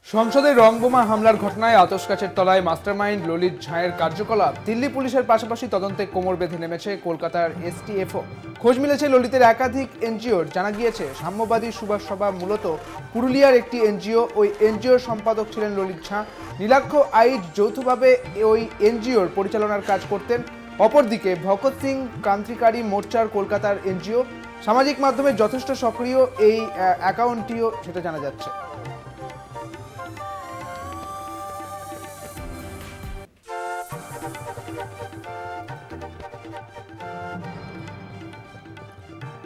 সংসদে রংবোমা হামলার ঘটনায় আতশকাচের তলায় মাস্টারমাইন্ড ললিত ঝায়ের কার্যকলাপ দিল্লি পুলিশের পাশাপাশি তদন্তে কোমর বেঁধে নেমেছে কলকাতার এসটিএফও। খোঁজ মিলেছে ললিতের একাধিক এনজিওর। জানা গিয়েছে সাম্যবাদী সুভাষ সভা মূলত পুরুলিয়ার একটি এনজিও। ওই এনজিওর সম্পাদক ছিলেন ললিত ঝা। নীলাক্ষ আইড যৌথভাবে ওই এনজিওর পরিচালনার কাজ করতেন। অপরদিকে ভগৎ সিং ক্রান্তিকারী মোর্চার কলকাতার এনজিও। সামাজিক মাধ্যমে যথেষ্ট সক্রিয় এই অ্যাকাউন্টটিও সেটা জানা যাচ্ছে।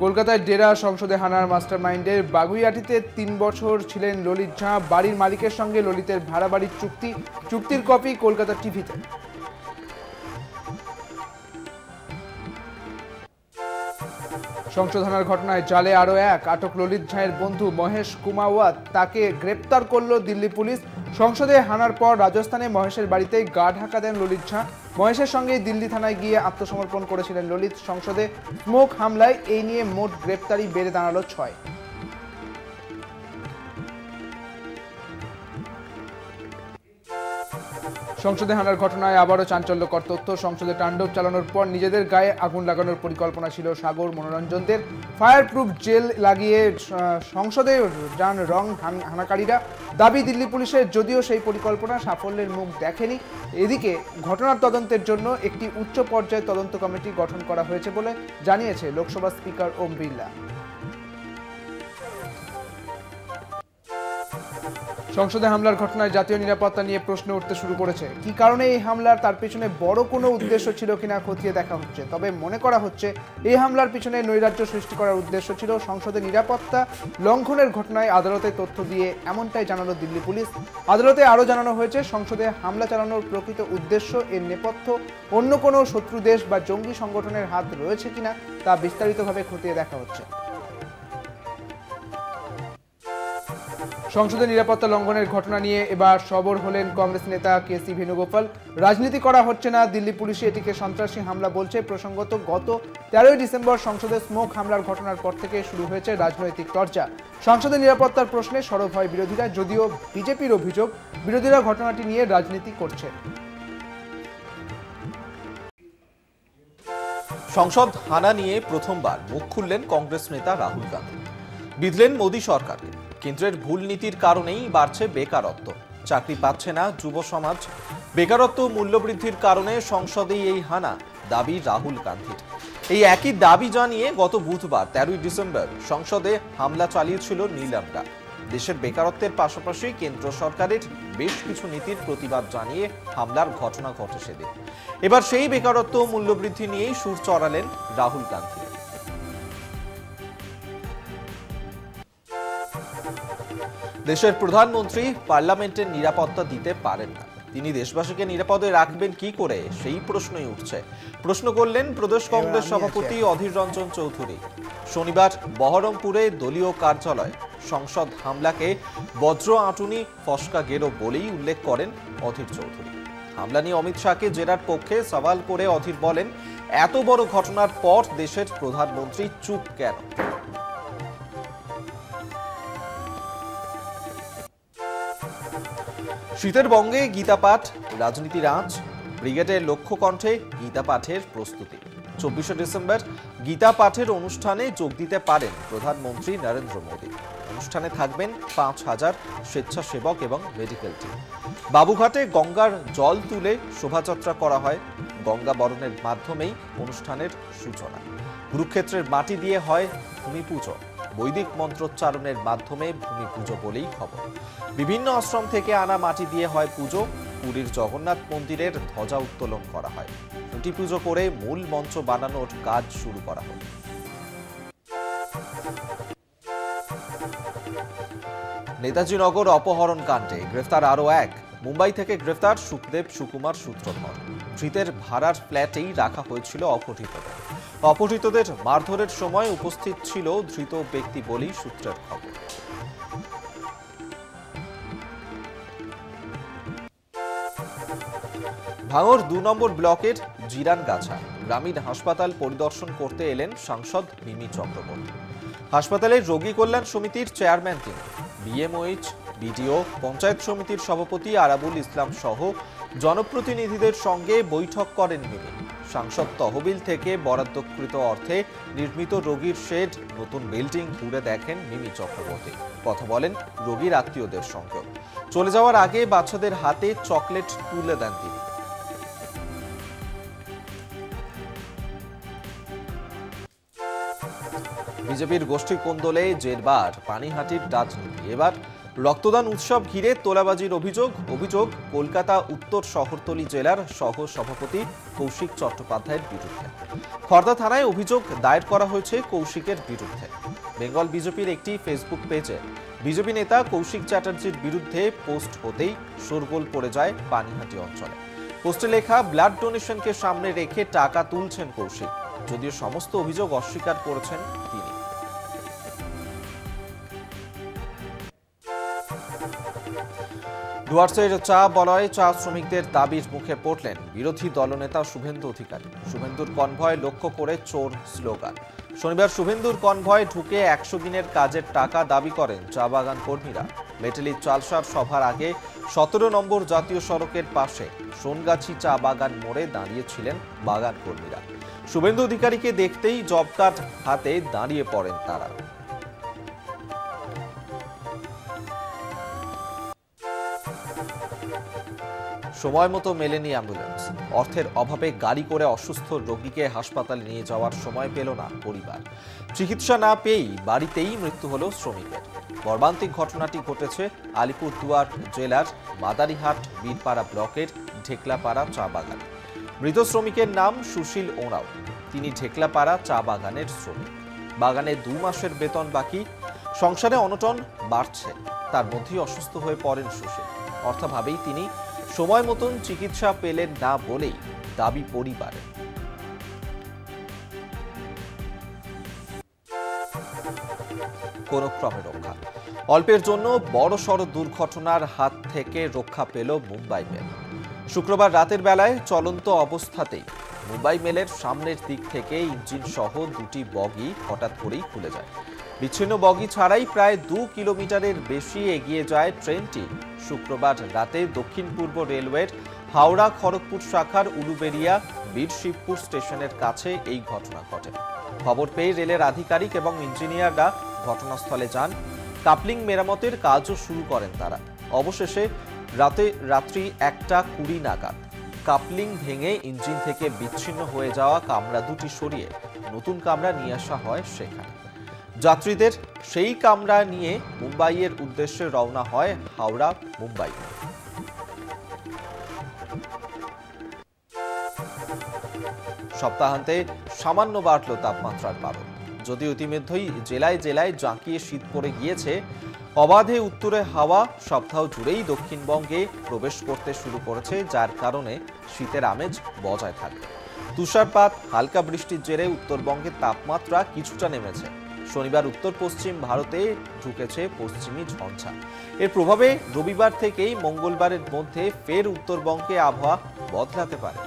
কলকাতায় ডেরা সংসদে হানার মাস্টারমাইন্ডের বাগুইআটিতে ৩ বছর ছিলেন ললিত ঝা। বাড়ির মালিকের সঙ্গে ললিতের ভাড়া বাড়ির চুক্তির কপি কলকাতা টিভিতে। সংসদ হানার ঘটনায় জালে আরও এক আটক ললিত ঝায়ের বন্ধু মহেশ কুমাওয়াত। তাকে গ্রেপ্তার করল দিল্লি পুলিশ। সংসদে হানার পর রাজস্থানে মহেশের বাড়িতেই গা ঢাকা দেন ললিত ঝা। মহেশের সঙ্গে দিল্লি থানায় গিয়ে আত্মসমর্পণ করেছিলেন ললিত। সংসদে স্মোক হামলায় এই নিয়ে মোট গ্রেপ্তারি বেড়ে দাঁড়ালো ৬। সংসদে হানার ঘটনায় আবারও চাঞ্চল্যকর তথ্য। সংসদে তাণ্ডব চালানোর পর নিজেদের গায়ে আগুন লাগানোর পরিকল্পনা ছিল সাগর মনোরঞ্জনদের। ফায়ার প্রুফ জেল লাগিয়ে সংসদে যান রং হানাকারীরা। দাবি দিল্লি পুলিশের, যদিও সেই পরিকল্পনা সাফল্যের মুখ দেখেনি। এদিকে ঘটনার তদন্তের জন্য একটি উচ্চ পর্যায়ের তদন্ত কমিটি গঠন করা হয়েছে বলে জানিয়েছে লোকসভা স্পিকার ওম বিড়লা। সংসদে হামলার ঘটনায় জাতীয় নিরাপত্তা নিয়ে প্রশ্ন উঠতে শুরু করেছে। কি কারণে এই হামলার, তার পিছনে বড় কোনো উদ্দেশ্য ছিল কিনা খতিয়ে দেখা হচ্ছে। তবে মনে করা হচ্ছে এই হামলার পিছনে নৈরাজ্য সৃষ্টি করার উদ্দেশ্য ছিল। সংসদে নিরাপত্তা লঙ্ঘনের ঘটনায় আদালতে তথ্য দিয়ে এমনটাই জানালো দিল্লি পুলিশ। আদালতে আরও জানানো হয়েছে, সংসদে হামলা চালানোর প্রকৃত উদ্দেশ্য, এর নেপথ্য অন্য কোনো শত্রু দেশ বা জঙ্গি সংগঠনের হাত রয়েছে কিনা তা বিস্তারিতভাবে খতিয়ে দেখা হচ্ছে। সংসদে নিরাপত্তা লঙ্ঘনের ঘটনা নিয়ে এবার সরব হলেন কংগ্রেস নেতা কেসি ভেনুগোপাল। রাজনীতি করা হচ্ছে না, দিল্লি পুলিশ এটিকে সন্ত্রাসী হামলা বলছে। প্রসঙ্গত, গত 13 ডিসেম্বর সংসদে স্মোক হামলার ঘটনার পর থেকে শুরু হয়েছে রাজনৈতিক চর্চা। সংসদে নিরাপত্তার প্রশ্নে সরব হয় বিরোধীরা, যদিও বিজেপির অভিযোগ বিরোধীরা ঘটনাটি নিয়ে রাজনীতি করছে। সংসদ হানা নিয়ে প্রথমবার মুখ খুললেন কংগ্রেস নেতা রাহুল গান্ধী। বিধলেন মোদী সরকারকে। কেন্দ্রের ভুল নীতির কারণেই বাড়ছে বেকারত্ব, চাকরি পাচ্ছে না যুব সমাজ। বেকারত্ব মূল্যবৃদ্ধির কারণে সংসদেই এই হানা, দাবি রাহুল গান্ধীর। এই একই দাবি জানিয়ে গত বুধবার 13 ডিসেম্বর সংসদে হামলা চালিয়েছিল নীলামরা। দেশের বেকারত্বের পাশাপাশি কেন্দ্র সরকারের বেশ কিছু নীতির প্রতিবাদ জানিয়ে হামলার ঘটনা ঘটে সেদিন। এবার সেই বেকারত্ব মূল্যবৃদ্ধি নিয়েই সুর চড়ালেন রাহুল গান্ধী। দেশের প্রধানমন্ত্রী পার্লামেন্টের নিরাপত্তা দিতে পারেন না। তিনি দেশবাসীকে নিরাপদে রাখবেন কি করে, সেই প্রশ্নই উঠছে। প্রশ্ন করলেন প্রদেশ কংগ্রেস সভাপতি অধীর রঞ্জন চৌধুরী। শনিবার বহরমপুরে দলীয় কার্যালয় সংসদ হামলাকে বজ্র আঁটুনি ফসকা গেরো বলেই উল্লেখ করেন অধীর চৌধুরী। হামলা নিয়ে অমিত শাহকে জেরার পক্ষে সওয়াল করে অধীর বলেন, এত বড় ঘটনার পর দেশের প্রধানমন্ত্রী চুপ কেন? শীতের বঙ্গে গীতা পাঠ, রাজনীতির আঁচ, ব্রিগেডের লক্ষ্য কণ্ঠে গীতা পাঠের প্রস্তুতি। 24 ডিসেম্বর গীতা পাঠের অনুষ্ঠানে যোগ দিতে পারেন প্রধানমন্ত্রী নরেন্দ্র মোদী। অনুষ্ঠানে থাকবেন 5000 স্বেচ্ছাসেবক এবং মেডিকেল টিম। বাবুঘাটে গঙ্গার জল তুলে শোভাযাত্রা করা হয়। গঙ্গা বরণের মাধ্যমেই অনুষ্ঠানের সূচনা। কুরুক্ষেত্রের মাটি দিয়ে হয় ভূমি পুজো। বৈদিক মন্ত্রোচ্চারণের মাধ্যমে ভূমি পুজো বলেই খবর। বিভিন্ন আশ্রম থেকে আনা মাটি দিয়ে হয় পুজো। পুরীর জগন্নাথ মন্দিরের ধ্বজা উত্তোলন করা হয়। খুঁটি পুজো করে মূল মঞ্চ বানানোর কাজ শুরু করা হয়। নেতাজি নগর অপহরণ কাণ্ডে গ্রেফতার আরও এক। মুম্বাই থেকে গ্রেফতার সুখদেব সুকুমার সূত্রধর। ধৃতের ভাড়ার ফ্ল্যাটেই রাখা হয়েছিল অপহৃতদের। অপহৃতদের মারধরের সময় উপস্থিত ছিল ধৃত ব্যক্তি বলেই সূত্রের খবর। ভাঙড় 2 নম্বর ব্লকের জিরানগাছা গ্রামীণ হাসপাতাল পরিদর্শন করতে এলেন সাংসদ মিমি চক্রবর্তী। হাসপাতালের রোগী কল্যাণ সমিতির চেয়ারম্যান তিনি। বিএমওএইচ, বিডিও, পঞ্চায়েত সমিতির সভাপতি আরাবুল ইসলাম সহ জনপ্রতিনিধিদের সঙ্গে বৈঠক করেন মিমি। সাংসদ তহবিল থেকে বরাদ্দকৃত অর্থে নির্মিত রোগীর শেড, নতুন বিল্ডিং ঘুরে দেখেন মিমি চক্রবর্তী। কথা বলেন রোগীর আত্মীয়দের সঙ্গে। চলে যাওয়ার আগে বাচ্চাদের হাতে চকলেট তুলে দেন তিনি। বিজেপির গোষ্ঠী কোন্দলে জেরবার পানিহাটির রাজনীতি। এবার রক্তদান উৎসব ঘিরে তোলাবাজির অভিযোগ কলকাতা উত্তর শহরতলি জেলার সহ সভাপতি কৌশিক চট্টোপাধ্যায়ের বিরুদ্ধে। খড়দা থানায় অভিযোগ দায়ের করা হয়েছে কৌশিকের বিরুদ্ধে। বেঙ্গল বিজেপির একটি ফেসবুক পেজে বিজেপি নেতা কৌশিক চ্যাটার্জির বিরুদ্ধে পোস্ট হতেই শোরগোল পড়ে যায় পানিহাটি অঞ্চলে। পোস্টে লেখা, ব্লাড ডোনেশনকে সামনে রেখে টাকা তুলছেন কৌশিক, যদিও সমস্ত অভিযোগ অস্বীকার করেছেন তিনি। ডুয়ার্সের চা বলয়ে চা শ্রমিকদের দাবির মুখে পড়লেন বিরোধী দলনেতা শুভেন্দু অধিকারী। শুভেন্দুর কনভয় লক্ষ্য করে চোর স্লোগান। শনিবার শুভেন্দুর কনভয় ঢুকে 100 দিনের কাজের টাকা দাবি করেন চা বাগান কর্মীরা। মেটেলির চালসার সভার আগে 17 নম্বর জাতীয় সড়কের পাশে সোনগাছি চা বাগান মোড়ে দাঁড়িয়েছিলেন বাগান কর্মীরা। শুভেন্দু অধিকারীকে দেখতেই জব কার্ড হাতে দাঁড়িয়ে পড়েন তারা। সময় মতো মেলেনি অ্যাম্বুলেন্স। অর্থের অভাবে গাড়ি করে অসুস্থ রোগীকে হাসপাতালে নিয়ে যাওয়ার সময় পেল না পরিবার। চিকিৎসা না পেয়েই বাড়িতেই মৃত্যু হলো শ্রমিকের। মর্মান্তিক ঘটনাটি ঘটেছে আলিপুরদুয়ার জেলার মাদারিহাট বীরপাড়া ব্লকের ঢেকলাপাড়া চা বাগানে। মৃত শ্রমিকের নাম সুশীল ওঁরাও। তিনি ঢেকলাপাড়া চা বাগানের শ্রমিক। বাগানে 2 মাসের বেতন বাকি। সংসারে অনটন বাড়ছে, তার মধ্যেই অসুস্থ হয়ে পড়েন সুশীল। অর্থাভাবেই তিনি সময় মতন চিকিৎসা পেলেন না বলেই দাবি পরিবারের। কোন ক্রমে রক্ষা। অল্পের জন্য বড়সড় দুর্ঘটনার হাত থেকে রক্ষা পেল মুম্বাই মেল। শুক্রবার রাতের বেলায় চলন্ত অবস্থাতেই মুম্বাই মেলের সামনের দিক থেকে ইঞ্জিন সহ 2টি বগি হঠাৎ করেই খুলে যায়। বিচ্ছিন্ন বগি ছাড়াই প্রায় 2 কিলোমিটারের বেশি এগিয়ে যায় ট্রেনটি। শুক্রবার রাতে দক্ষিণ পূর্ব রেলওয়ের হাওড়া খড়গপুর শাখার উলুবেড়িয়া বীরশিবপুর স্টেশনের কাছে এই ঘটনা ঘটে। খবর পেয়ে রেলের আধিকারিক এবং ইঞ্জিনিয়াররা ঘটনাস্থলে যান। কাপলিং মেরামতের কাজও শুরু করেন তারা। অবশেষে রাত্রি 1:20 নাগাদ কাপলিং ভেঙে ইঞ্জিন থেকে বিচ্ছিন্ন হয়ে যাওয়া কামরা 2টি সরিয়ে নতুন কামরা নিয়ে আসা হয় সেখানে। যাত্রীদের সেই কামরা নিয়ে মুম্বাইয়ের উদ্দেশ্যে রওনা হয় হাওড়া মুম্বাই। সপ্তাহান্তে সামান্য বাড়ল তাপমাত্রার পারদ। যদিও ইতিমধ্যেই জেলায় জেলায় জাঁকিয়ে শীত পড়ে গিয়েছে, অবাধে উত্তরে হাওয়া সপ্তাহ জুড়েই দক্ষিণবঙ্গে প্রবেশ করতে শুরু করেছে, যার কারণে শীতের আমেজ বজায় থাকবে। তুষারপাত, হালকা বৃষ্টির জেরে উত্তরবঙ্গের তাপমাত্রা কিছুটা নেমেছে। শনিবার উত্তর পশ্চিম ভারতে ঢুকেছে পশ্চিমী ঝঞ্ঝা। এর প্রভাবে রবিবার থেকেই মঙ্গলবারের মধ্যে ফের উত্তরবঙ্গে আবহাওয়া বদলাতে পারে।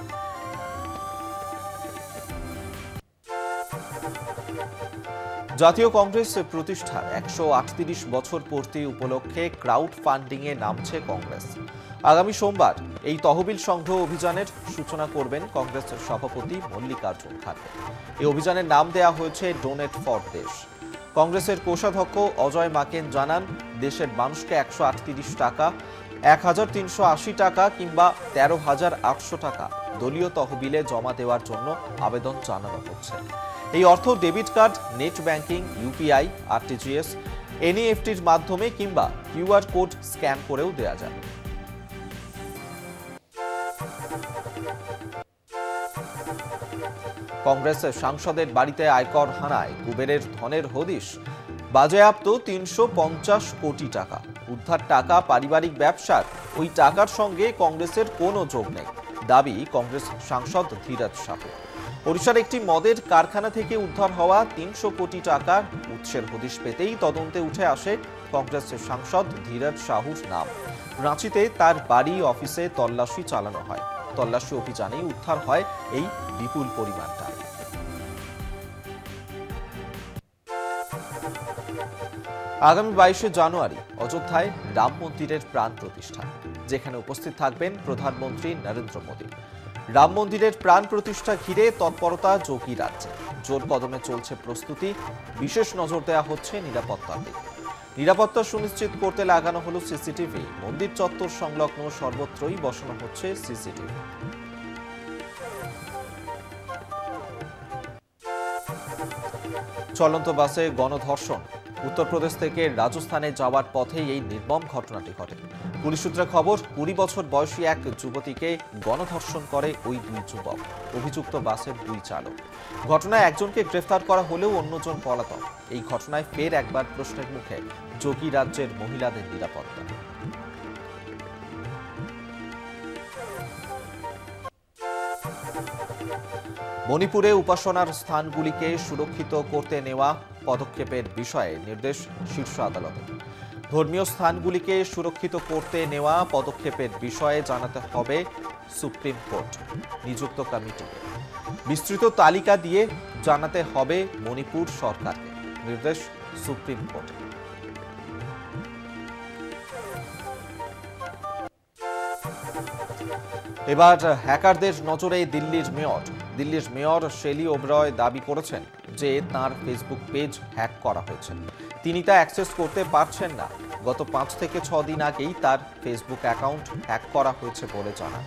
জাতীয় কংগ্রেস প্রতিষ্ঠার 138 বছর পূর্তি উপলক্ষে ক্রাউড ফান্ডিংয়ে নামছে কংগ্রেস। আগামী সোমবার এই তহবিল সংগ্রহ অভিযানের সূচনা করবেন কংগ্রেসের সভাপতি মল্লিকার্জুন খাড়গে। এই অভিযানের নাম দেয়া হয়েছে ডোনেট ফর দেশ। কংগ্রেসের কোষাধ্যক্ষ অজয় মাকেন জানান, দেশের মানুষকে 138 টাকা, 1380 টাকা কিংবা 13,800 টাকা দলীয় তহবিলে জমা দেওয়ার জন্য আবেদন জানানো হচ্ছে। এই অর্থ debit card, net banking, UPI, RTGS, এনইএফটির মাধ্যমে কিংবা কিউআর কোড স্ক্যান করেও দেওয়া যাবে। কংগ্রেসের সাংসদের বাড়িতে আয়কর হানায় কুবেরের ধনের হদিশ। বাজেয়াপ্ত 350 কোটি টাকা। উদ্ধার টাকা পারিবারিক ব্যবসার। ওই টাকার সঙ্গে কংগ্রেসের কোনো যোগ নেই, দাবি কংগ্রেস সাংসদ ধীরাজ সাহু। ওড়িশার একটি মদের কারখানা থেকে উদ্ধার হওয়া 300 কোটি টাকার উৎসের হদিশ পেতেই তদন্তে উঠে আসে কংগ্রেসের সাংসদ ধীরাজ সাহুর নাম। রাঁচিতে তার বাড়ি অফিসে তল্লাশি চালানো হয়। তল্লাশি অভিযানেই উদ্ধার হয় এই বিপুল পরিমাণ টাকা। আগামী 22শে জানুয়ারি অযোধ্যায় রাম মন্দিরের প্রাণ প্রতিষ্ঠা, যেখানে উপস্থিত থাকবেন প্রধানমন্ত্রী নরেন্দ্র মোদী। রাম মন্দিরের প্রাণ প্রতিষ্ঠা ঘিরে তৎপরতা যোগী রাজ্যে, জোর কদমে চলছে প্রস্তুতি। বিশেষ নজর দেওয়া হচ্ছে নিরাপত্তার দিকে। নিরাপত্তা সুনিশ্চিত করতে লাগানো হলো সিসিটিভি। মন্দির চত্বর সংলগ্ন সর্বত্রই বসানো হচ্ছে সিসিটিভি। চলন্ত বাসে গণধর্ষণ। উত্তরপ্রদেশ থেকে রাজস্থানে যাওয়ার পথেই এই নির্মম ঘটনাটি ঘটে। পুলিশ সূত্রে খবর, 20 বছর বয়সী এক যুবতীকে গণধর্ষণ করে ওই দুই যুবক। অভিযুক্ত বাসের দুই চালক। ঘটনায় একজনকে গ্রেফতার করা হলেও অন্যজন পলাতক। এই ঘটনায় ফের একবার প্রশ্নের মুখে যোগী রাজ্যের মহিলাদের নিরাপত্তা। মণিপুরে উপাসনার স্থানগুলিকে সুরক্ষিত করতে নেওয়া পদক্ষেপের বিষয়ে নির্দেশ শীর্ষ আদালতের। ধর্মীয় স্থানগুলিকে সুরক্ষিত করতে নেওয়া পদক্ষেপের বিষয়ে জানাতে হবে সুপ্রিম কোর্ট নিযুক্ত কমিটিকে। বিস্তৃত তালিকা দিয়ে জানাতে হবে মণিপুর সরকারকে, নির্দেশ সুপ্রিম কোর্ট। এবার হ্যাকারদের নজরে দিল্লির মেয়র শেলি ওবরয় দাবি করেছেন যে তার ফেসবুক পেজ হ্যাক করা হয়েছে। তিনি তা অ্যাক্সেস করতে পারছেন না। গত 5 থেকে 6 দিন আগেই তার ফেসবুক অ্যাকাউন্ট হ্যাক করা হয়েছে বলে জানান।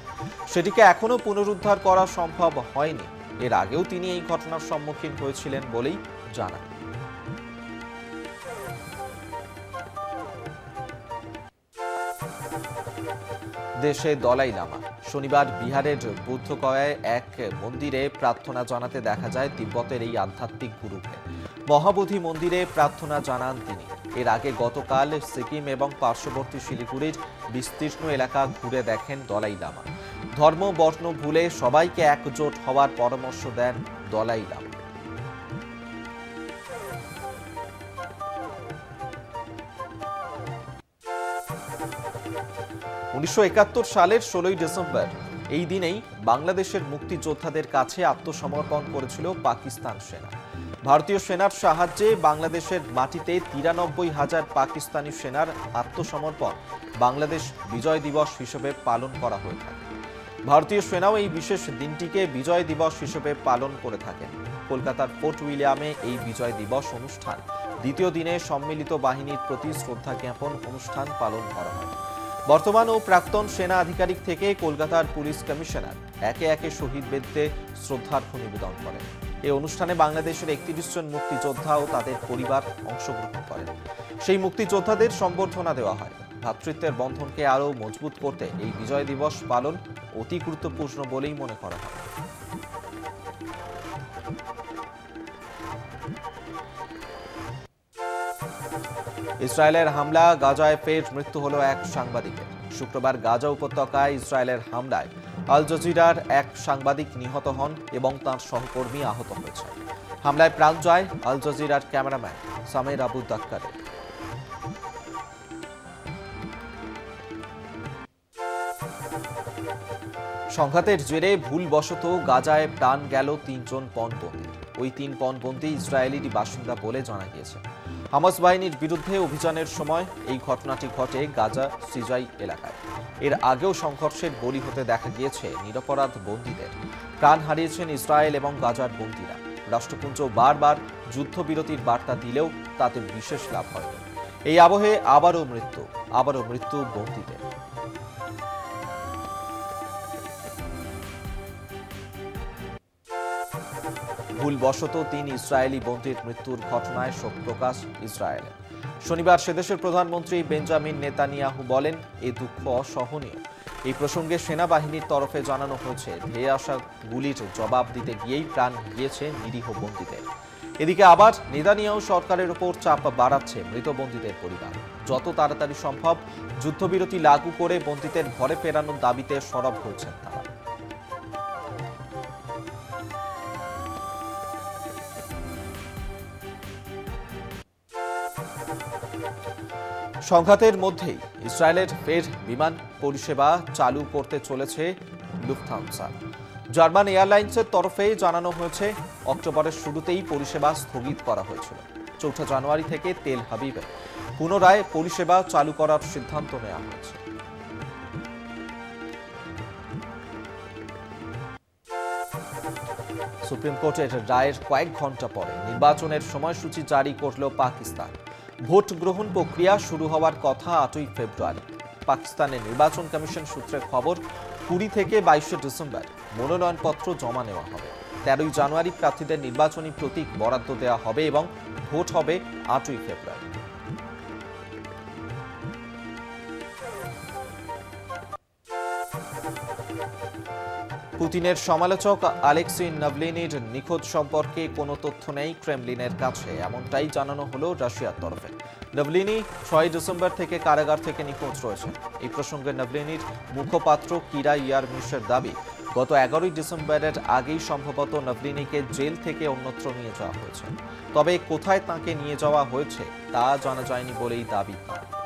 সেটিকে এখনো পুনরুদ্ধার করা সম্ভব হয়নি। এর আগেও তিনি এই ঘটনার সম্মুখীন হয়েছিলেন বলেই জানান। দেশে দলাই লামা। শনিবার বিহারের বুদ্ধগয়ায় এক মন্দিরে প্রার্থনা জানাতে দেখা যায় তিব্বতের এই আধ্যাত্মিক গুরুকে। মহাবোধি মন্দিরে প্রার্থনা জানান তিনি। এর আগে গতকাল সিকিম এবং পার্শ্ববর্তী শিলিগুড়ির বিস্তীর্ণ এলাকা ঘুরে দেখেন দলাই লামা। ধর্ম বর্ণ ভুলে সবাইকে একজোট হওয়ার পরামর্শ দেন দলাই লামা। উনিশশো 71 সালের 16ই ডিসেম্বর এই দিনেই বাংলাদেশের মুক্তিযোদ্ধাদের কাছে আত্মসমর্পণ করেছিল পাকিস্তান সেনা। ভারতীয় সেনার সাহায্যে বাংলাদেশের মাটিতে 93,000 পাকিস্তানি সেনার আত্মসমর্পণ বাংলাদেশ বিজয় দিবস হিসেবে পালন করা হয়ে থাকে। ভারতীয় সেনাও এই বিশেষ দিনটিকে বিজয় দিবস হিসেবে পালন করে থাকেন। কলকাতার ফোর্ট উইলিয়ামে এই বিজয় দিবস অনুষ্ঠান দ্বিতীয় দিনে সম্মিলিত বাহিনীর প্রতি শ্রদ্ধা জ্ঞাপন অনুষ্ঠান পালন করা হয়। বর্তমান ও প্রাক্তন সেনা আধিকারিক থেকে কলকাতার পুলিশ কমিশনার একে একে শহীদদের শ্রদ্ধার্ঘ নিবেদন করেন। এই অনুষ্ঠানে বাংলাদেশের 31 জন মুক্তিযোদ্ধা ও তাদের পরিবার অংশগ্রহণ করেন। সেই মুক্তিযোদ্ধাদের সম্বর্ধনা দেওয়া হয়। ভ্রাতৃত্বের বন্ধনকে আরও মজবুত করতে এই বিজয় দিবস পালন অতি গুরুত্বপূর্ণ বলেই মনে করা হয়। ইসরায়েলের হামলা, গাজায় ফের মৃত্যু হলো এক সাংবাদিকের। শুক্রবার গাজা উপত্যকায় ইসরায়েলের হামলায় আল জাজিরার এক সাংবাদিক নিহত হন এবং তার সহকর্মী আহত হয়েছে। হামলায় প্রাণ যায় আল জাজিরার ক্যামেরাম্যান সামের আবু দাক্কারের। সংঘাতের জেরে ভুলবশত গাজায় প্রাণ গেল 3 জন পণবন্দী। ওই 3 পণবন্দী ইসরায়েলি বাসিন্দা বলে জানা গিয়েছে। হামাস বাহিনীর বিরুদ্ধে অভিযানের সময় এই ঘটনাটি ঘটে গাজা সিজাই এলাকায়। এর আগেও সংঘর্ষের বলি হতে দেখা গিয়েছে নিরপরাধ বন্দীদের। প্রাণ হারিয়েছেন ইসরায়েল এবং গাজার বন্দীরা। রাষ্ট্রপুঞ্জ বারবার যুদ্ধবিরতির বার্তা দিলেও তাতে বিশেষ লাভ হয়নি। এই আবহে আবারও মৃত্যু বন্দীদের। ভুলবশত 3 ইসরায়েলি বন্দীর মৃত্যুর ঘটনায় শোক প্রকাশ ইসরায়েলের। শনিবার সেদেশের প্রধানমন্ত্রী বেঞ্জামিন নেতানিয়াহু বলেন, এ দুঃখ অসহনীয়। এই প্রসঙ্গে সেনাবাহিনীর তরফে জানানো হয়েছে, ধেয়ে আসা গুলির জবাব দিতে গিয়েই প্রাণ গিয়েছে নিরীহ বন্দীদের। এদিকে আবার নেতানিয়াহু সরকারের উপর চাপ বাড়াচ্ছে মৃত বন্দীদের পরিবার। যত তাড়াতাড়ি সম্ভব যুদ্ধবিরতি লাগু করে বন্দীদের ঘরে ফেরানোর দাবিতে সরব হয়েছেন তারা। সংঘাতের মধ্যেই ইসরায়েলের ফের বিমান পরিষেবা চালু করতে চলেছে লুফথানসা। জার্মান এয়ারলাইন্সের তরফে জানানো হয়েছে, অক্টোবরের শুরুতেই পরিষেবা স্থগিত করা হয়েছিল। 4 জানুয়ারি থেকে তেল আবিবে পুনরায় পরিষেবা চালু করার সিদ্ধান্ত নেওয়া হয়েছে। সুপ্রিম কোর্টের রায়ের কয়েক ঘন্টা পরে নির্বাচনের সময়সূচি জারি করল পাকিস্তান। ভোট গ্রহণ প্রক্রিয়া শুরু হওয়ার কথা 8ই ফেব্রুয়ারি। পাকিস্তানের নির্বাচন কমিশন সূত্রের খবর 20 থেকে 22 ডিসেম্বর মনোনয়নপত্র জমা নেওয়া হবে। 13ই জানুয়ারি প্রার্থীদের নির্বাচনী প্রতীক বরাদ্দ দেওয়া হবে এবং ভোট হবে 8ই ফেব্রুয়ারি। পুতিনের সমালোচক আলেক্সি নাভলিনির নিখোঁজ সম্পর্কে কোনো তথ্য নেই ক্রেমলিনের কাছে, এমনটাই জানানো হলো রাশিয়ার তরফে। নাভলিনি 6 ডিসেম্বর থেকে কারাগার থেকে নিখোঁজ রয়েছেন। এই প্রসঙ্গে নাভলিনির মুখপাত্র কিরা ইয়ারমিশের দাবি, গত 11ই ডিসেম্বরের আগেই সম্ভবত নাভলিনিকে জেল থেকে অন্যত্র নিয়ে যাওয়া হয়েছে। তবে কোথায় তাঁকে নিয়ে যাওয়া হয়েছে তা জানা যায়নি বলেই দাবি তাঁর।